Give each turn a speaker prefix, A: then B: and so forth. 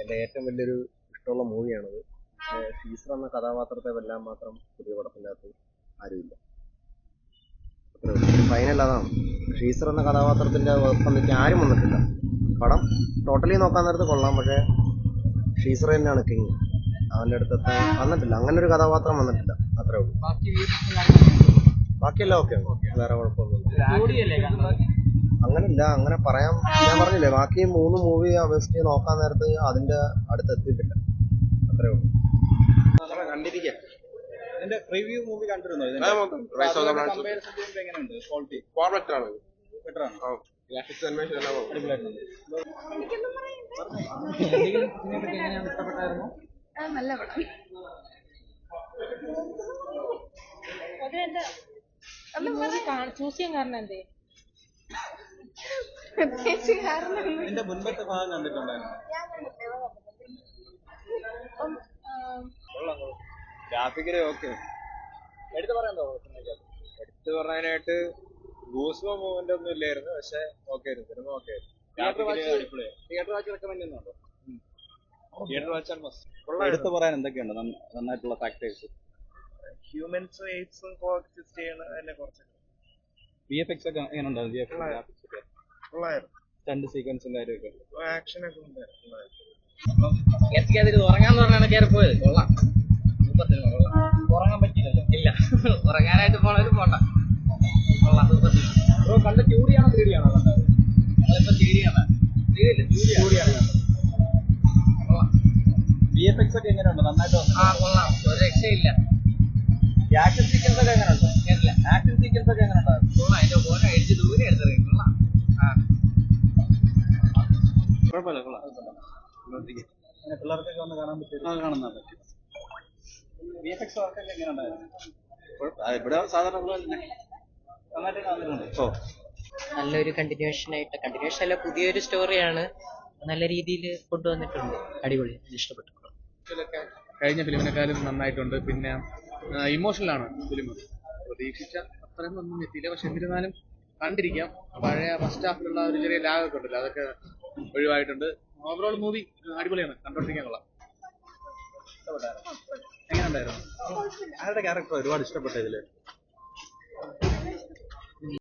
A: എൻ്റെ ഏറ്റവും വലിയൊരു ഇഷ്ടമുള്ള മൂവിയാണത്. ടീച്ചർ എന്ന കഥാപാത്രത്തെ വെല്ലാൻ മാത്രം പുതിയ പടത്തിൻ്റെ അകത്ത് ആരുമില്ല. ഫൈനൽ അതാണ്. ടീച്ചർ എന്ന കഥാപാത്രത്തിൻ്റെ ഒപ്പം നിൽക്കാൻ ആരും വന്നിട്ടില്ല. പടം ടോട്ടലി നോക്കാൻ നേരത്ത് കൊള്ളാം, പക്ഷേ ടീച്ചർ തന്നെയാണ് കിങ്. അവൻ്റെ അടുത്തത്തെ വന്നിട്ടില്ല, അങ്ങനെ ഒരു കഥാപാത്രം വന്നിട്ടില്ല. അത്രേ ഉള്ളൂ. ബാക്കിയെല്ലാം ഓക്കെയാണ്, വേറെ കുഴപ്പമൊന്നുമില്ല. അങ്ങനില്ല, അങ്ങനെ പറയാൻ ഞാൻ പറഞ്ഞില്ലേ, ബാക്കി 3 മൂവി ബെസ്റ്റ് നോക്കാൻ നേരത്ത് അതിന്റെ അടുത്ത് എത്തിയിട്ടില്ല. അത്രേ ഉള്ളൂ. കണ്ടിരിക്കാം.
B: ഇതിന്റെ റിവ്യൂ മൂവി കണ്ടിരുന്നോ?
C: നല്ല പടം. ചൂസ് ചെയ്യാൻ കാരണം എന്തേ?
B: ഇതിന്റെ മുൻപത്തെ ഭാഗം കണ്ടിട്ടുണ്ടായിരുന്നു. ഗ്രാഫിക്കല് ഓക്കെ. എടുത്തു പറയാനായിട്ട് ഗൂസ്ബം മൂവ്മെന്റ് ഒന്നും ഇല്ലായിരുന്നു, പക്ഷെ ഓക്കെ ആയിരുന്നു. സിനിമ ഓക്കെ ആയിരുന്നു. തിയേറ്റർ വാച്ച് റെക്കമെൻഡ് ചെയ്യുന്നുണ്ടോ? തിയേറ്റർ വാച്ച് എടുത്തു പറയാൻ എന്തൊക്കെയുണ്ട് നന്നായിട്ടുള്ള ഫാക്ടേഴ്സ്?
A: ഹ്യൂമൻസും എയ്ഡ്സും കോഎക്സിസ്റ്റ് ചെയ്യുന്ന കുറച്ച്
B: VFX ഒക്കെ എങ്ങനെ ഉണ്ടായിരുന്നു? സ്റ്റണ്ട് സീക്വൻസും കാര്യമൊക്കെ
A: ആക്ഷനൊക്കെ
D: ഉറങ്ങാന്ന് പറഞ്ഞാണ് കയറി പോയത്. കൊള്ളാം, ഉറങ്ങാൻ പറ്റില്ലല്ലോ. ഇല്ല, ഉറങ്ങാനായിട്ട് പോണവരും പോണ്ട. കൊള്ളാം, സൂപ്പർ.
B: കണ്ട 2D ആണോ 3D ആണോ കണ്ടത്?
D: ഞങ്ങളിപ്പോ 3D ആണ്.
B: 2D ആണ്. VFX ഒക്കെ എങ്ങനെയുണ്ട്? നന്നായിട്ട്
D: കൊള്ളാം, ഒരു രക്ഷയില്ല.
B: ആക്ഷൻ സീക്വൻസ് ഒക്കെ എങ്ങനെയുണ്ട്? ആക്ഷൻ സീക്വൻസ് ഒക്കെ എങ്ങനെയുണ്ട്?
D: കൊള്ളാം, അതിന്റെ ഓരോ എഴുതി ദൂരെ എടുത്തറിയും. കൊള്ളാം,
B: കുഴപ്പമില്ല, കൊള്ളാം. പിള്ളേർക്കൊക്കെ ഒന്ന് കാണാൻ പറ്റും. VFX വർക്കൊക്കെ എങ്ങനെ ഉണ്ടായിരുന്നു? ഇവിടെ സാധാരണ നന്നായിട്ട്.
E: നല്ലൊരു കണ്ടിന്യൂഷൻ അല്ല, പുതിയൊരു സ്റ്റോറിയാണ്, നല്ല രീതിയിൽ കൊണ്ടുവന്നിട്ടുണ്ട്. അടിപൊളി, ഇഷ്ടപ്പെട്ടു.
F: കഴിഞ്ഞ ഫിലിമിനെക്കാളും നന്നായിട്ടുണ്ട്. പിന്നെ ഇമോഷണലാണ് ഫിലിം. പ്രതീക്ഷിച്ച അത്രയും ഒന്നും എത്തിയില്ല, പക്ഷെ എന്നിരുന്നാലും കണ്ടിരിക്കാം. പഴയ ഫസ്റ്റ് ഹാഫിലുള്ള ഒരു ചെറിയ ലാഗൊക്കെ ഉണ്ടല്ലോ, അതൊക്കെ ഒഴിവായിട്ടുണ്ട്. ഓവറോൾ മൂവി അടിപൊളിയാണ്, കണ്ടോണ്ടിരിക്കാൻ കൊള്ളാം.
B: എങ്ങനെ ഉണ്ടായിരുന്നു? ആരുടെ ക്യാരക്ടർ ഒരുപാട് ഇഷ്ടപ്പെട്ട ഇതില്?